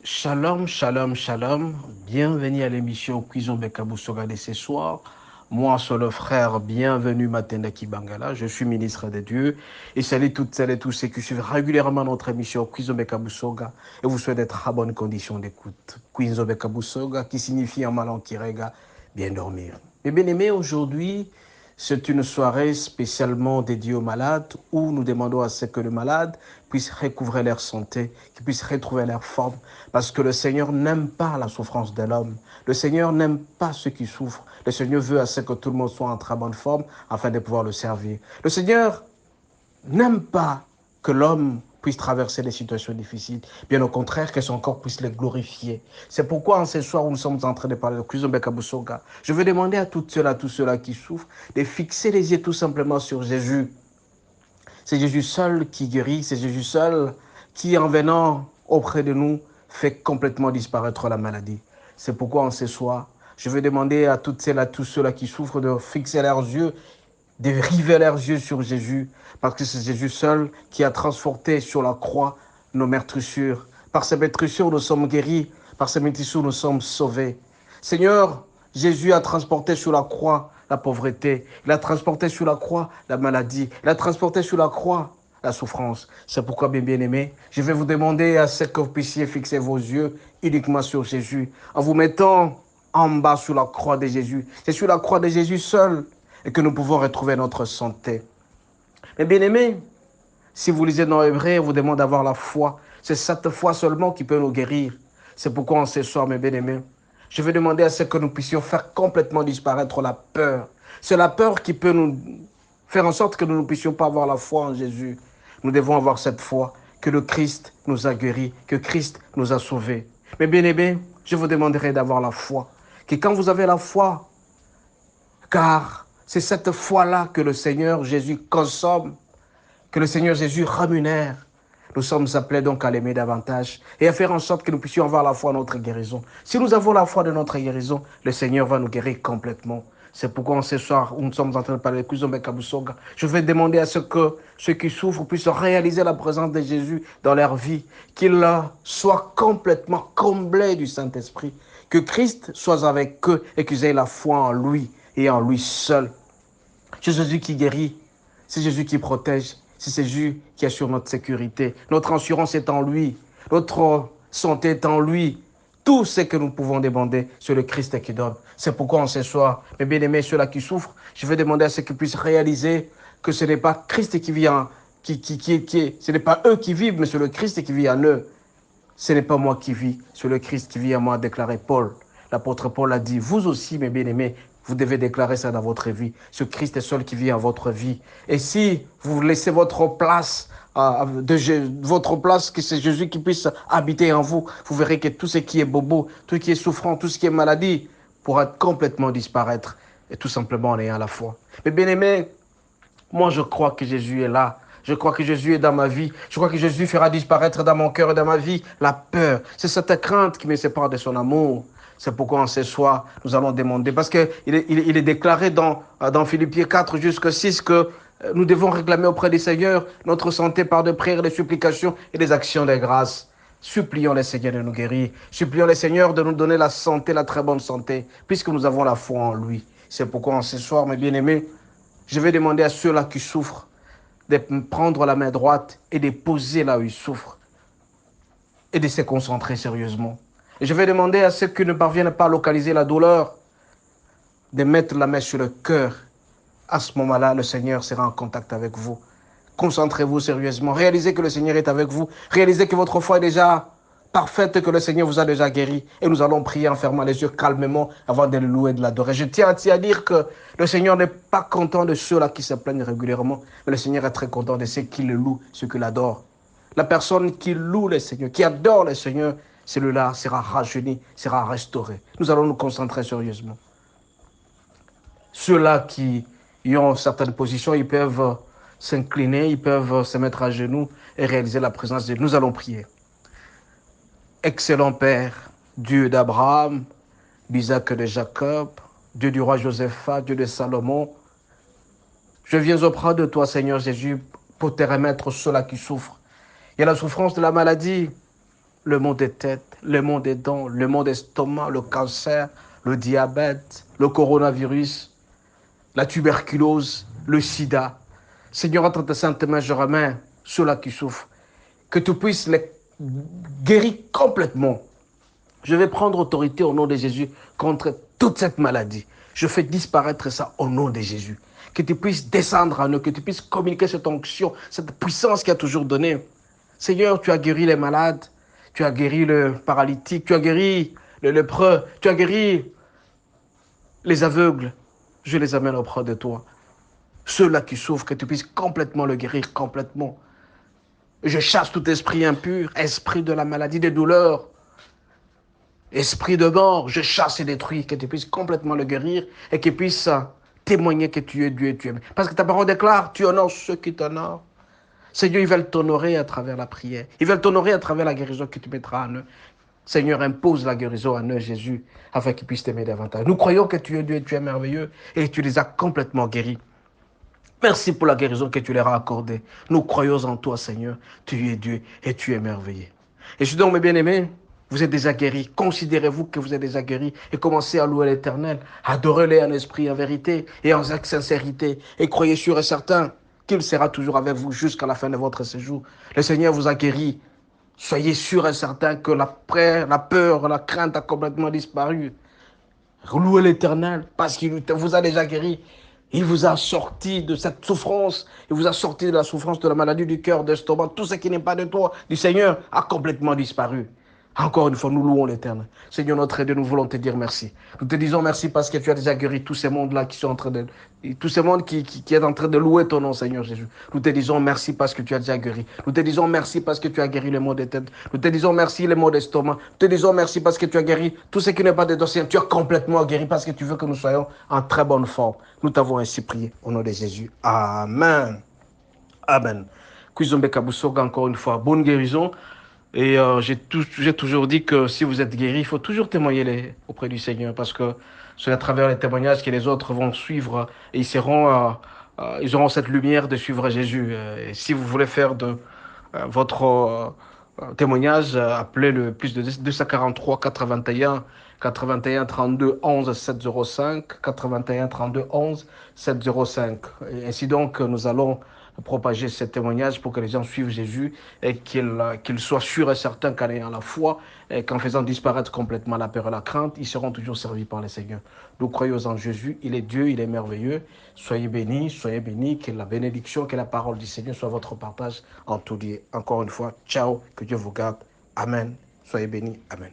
Shalom, shalom, shalom. Bienvenue à l'émission Cuisine Bekabousoga de ce soir. Moi, c'est le frère, bienvenue Matenda Kibangala. Je suis ministre de Dieu et salut toutes celles et tous ceux qui suivent régulièrement notre émission Cuisine Bekabousoga et vous souhaite d'être à bonne condition d'écoute. Cuisine Bekabousoga qui signifie en malan kirega, bien dormir. Mes bien-aimés, aujourd'hui, c'est une soirée spécialement dédiée aux malades où nous demandons à ce que les malades puissent recouvrer leur santé, qu'ils puissent retrouver leur forme, parce que le Seigneur n'aime pas la souffrance de l'homme. Le Seigneur n'aime pas ceux qui souffrent. Le Seigneur veut à ce que tout le monde soit en très bonne forme afin de pouvoir le servir. Le Seigneur n'aime pas que l'homme puisse traverser des situations difficiles. Bien au contraire, que son corps puisse les glorifier. C'est pourquoi en ce soir où nous sommes en train de parler de Cuisine Bekabousoga, je veux demander à tous ceux-là qui souffrent de fixer les yeux tout simplement sur Jésus. C'est Jésus seul qui guérit, c'est Jésus seul qui, en venant auprès de nous, fait complètement disparaître la maladie. C'est pourquoi en ce soir, je veux demander à toutes celles, à tous ceux-là qui souffrent de fixer leurs yeux, de river leurs yeux sur Jésus, parce que c'est Jésus seul qui a transporté sur la croix nos meurtrissures. Par ces meurtrissures, nous sommes guéris. Par ces meurtrissures, nous sommes sauvés. Seigneur, Jésus a transporté sur la croix la pauvreté. Il a transporté sur la croix la maladie. Il a transporté sur la croix la souffrance. C'est pourquoi, bien-aimés, je vais vous demander à ce que vous puissiez fixer vos yeux uniquement sur Jésus, en vous mettant en bas sur la croix de Jésus. C'est sur la croix de Jésus seul et que nous pouvons retrouver notre santé. Mais bien-aimés, si vous lisez dans Hébreu, vous demande d'avoir la foi. C'est cette foi seulement qui peut nous guérir. C'est pourquoi en ce soir, mes bien-aimés, je vais demander à ce que nous puissions faire complètement disparaître la peur. C'est la peur qui peut nous faire en sorte que nous ne puissions pas avoir la foi en Jésus. Nous devons avoir cette foi que le Christ nous a guéris, que Christ nous a sauvés. Mais bien-aimés, je vous demanderai d'avoir la foi. Que quand vous avez la foi, car c'est cette foi-là que le Seigneur Jésus consomme, que le Seigneur Jésus rémunère. Nous sommes appelés donc à l'aimer davantage et à faire en sorte que nous puissions avoir la foi de notre guérison. Si nous avons la foi de notre guérison, le Seigneur va nous guérir complètement. C'est pourquoi ce soir où nous sommes en train de parler de Cuisine Bekabousoga, je vais demander à ce que ceux qui souffrent puissent réaliser la présence de Jésus dans leur vie, qu'ils soient complètement comblés du Saint-Esprit, que Christ soit avec eux et qu'ils aient la foi en lui et en lui seul. C'est Jésus qui guérit, c'est Jésus qui protège, c'est Jésus qui assure notre sécurité. Notre assurance est en lui, notre santé est en lui. Tout ce que nous pouvons demander, c'est le Christ qui donne. C'est pourquoi en ce soir, mes bien-aimés, ceux-là qui souffrent, je vais demander à ceux qui puissent réaliser que ce n'est pas Christ qui vient, ce n'est pas eux qui vivent, mais c'est le Christ qui vit en eux. Ce n'est pas moi qui vis, c'est le Christ qui vit en moi, a déclaré Paul. L'apôtre Paul a dit, vous aussi, mes bien-aimés, vous devez déclarer ça dans votre vie. Ce Christ est seul qui vit en votre vie. Et si vous laissez votre place, que c'est Jésus qui puisse habiter en vous, vous verrez que tout ce qui est bobo, tout ce qui est souffrant, tout ce qui est maladie, pourra complètement disparaître. Et tout simplement en ayant la foi. Mais bien-aimés, moi je crois que Jésus est là. Je crois que Jésus est dans ma vie. Je crois que Jésus fera disparaître dans mon cœur et dans ma vie la peur. C'est cette crainte qui me sépare de son amour. C'est pourquoi en ce soir, nous allons demander. Parce qu'il est déclaré dans Philippiens 4 jusqu'à 6 que nous devons réclamer auprès du Seigneur notre santé par des prières, des supplications et des actions de grâce. Supplions le Seigneur de nous guérir. Supplions le Seigneur de nous donner la santé, la très bonne santé, puisque nous avons la foi en lui. C'est pourquoi en ce soir, mes bien-aimés, je vais demander à ceux-là qui souffrent de prendre la main droite et de poser là où ils souffrent et de se concentrer sérieusement. Et je vais demander à ceux qui ne parviennent pas à localiser la douleur de mettre la main sur le cœur. À ce moment-là, le Seigneur sera en contact avec vous. Concentrez-vous sérieusement. Réalisez que le Seigneur est avec vous. Réalisez que votre foi est déjà parfaite, que le Seigneur vous a déjà guéri. Et nous allons prier en fermant les yeux calmement avant de le louer et de l'adorer. Je tiens à dire que le Seigneur n'est pas content de ceux-là qui se plaignent régulièrement, mais le Seigneur est très content de ceux qui le louent, ceux qui l'adorent. La personne qui loue le Seigneur, qui adore le Seigneur, celui-là sera rajeuni, sera restauré. Nous allons nous concentrer sérieusement. Ceux-là qui ont certaines positions, ils peuvent s'incliner, ils peuvent se mettre à genoux et réaliser la présence de Dieu. Nous allons prier. Excellent Père, Dieu d'Abraham, d'Isaac et de Jacob, Dieu du roi Josephat, Dieu de Salomon, je viens auprès de toi, Seigneur Jésus, pour te remettre ceux-là qui souffrent. Il y a la souffrance de la maladie, le maux des têtes, le maux des dents, le maux d'estomac, le cancer, le diabète, le coronavirus, la tuberculose, le sida. Seigneur, entre tes saintes mains, je remets ceux-là qui souffrent. Que tu puisses les guérir complètement. Je vais prendre autorité au nom de Jésus contre toute cette maladie. Je fais disparaître ça au nom de Jésus. Que tu puisses descendre en eux, que tu puisses communiquer cette onction, cette puissance qui a toujours donné. Seigneur, tu as guéri les malades, tu as guéri le paralytique, tu as guéri le lépreux, tu as guéri les aveugles. Je les amène auprès de toi. Ceux-là qui souffrent, que tu puisses complètement le guérir, complètement. Je chasse tout esprit impur, esprit de la maladie, des douleurs, esprit de mort, je chasse et détruis, que tu puisses complètement le guérir et qu'il puisse témoigner que tu es Dieu et tu es. Parce que ta parole déclare, tu honores ceux qui t'honorent. Seigneur, ils veulent t'honorer à travers la prière. Ils veulent t'honorer à travers la guérison que tu mettras en eux. Seigneur, impose la guérison en eux, Jésus, afin qu'ils puissent t'aimer davantage. Nous croyons que tu es Dieu et tu es merveilleux et tu les as complètement guéris. Merci pour la guérison que tu leur as accordée. Nous croyons en toi, Seigneur. Tu es Dieu et tu es merveilleux. Et je donc, mes bien-aimés, vous êtes déjà guéris. Considérez-vous que vous êtes déjà guéris et commencez à louer l'Éternel. Adorez-le en esprit, en vérité et en sincérité. Et croyez sûr et certain qu'il sera toujours avec vous jusqu'à la fin de votre séjour. Le Seigneur vous a guéri. Soyez sûr et certain que la peur, la crainte a complètement disparu. Louez l'Éternel parce qu'il vous a déjà guéri. Il vous a sorti de cette souffrance. Il vous a sorti de la souffrance de la maladie du cœur, d'estomac. Tout ce qui n'est pas de toi, du Seigneur, a complètement disparu. Encore une fois, nous louons l'Éternel. Seigneur notre Dieu, nous voulons te dire merci. Nous te disons merci parce que tu as déjà guéri tous ces mondes-là qui sont en train de... Tous ces mondes qui est en train de louer ton nom, Seigneur Jésus. Nous te disons merci parce que tu as déjà guéri. Nous te disons merci parce que tu as guéri les maux de tête. Nous te disons merci les maux d'estomac. Nous te disons merci parce que tu as guéri tout ce qui n'est pas de toi, Seigneur. Tu as complètement guéri parce que tu veux que nous soyons en très bonne forme. Nous t'avons ainsi prié au nom de Jésus. Amen. Amen. Kuzombe Kabusoga, encore une fois, bonne guérison. Et j'ai toujours dit que si vous êtes guéri, il faut toujours témoigner auprès du Seigneur parce que c'est à travers les témoignages que les autres vont suivre et ils auront cette lumière de suivre Jésus. Et si vous voulez faire de votre témoignage, appelez le plus de 243 81 32 11 705 81 32 11 705. Et ainsi donc, nous allons propager ce témoignage pour que les gens suivent Jésus et qu'ils soient sûrs et certains qu'en ayant la foi et qu'en faisant disparaître complètement la peur et la crainte, ils seront toujours servis par le Seigneur. Nous croyons en Jésus, il est Dieu, il est merveilleux. Soyez bénis, que la bénédiction, que la parole du Seigneur soit votre partage en tout lieu. Encore une fois, ciao, que Dieu vous garde. Amen. Soyez bénis. Amen.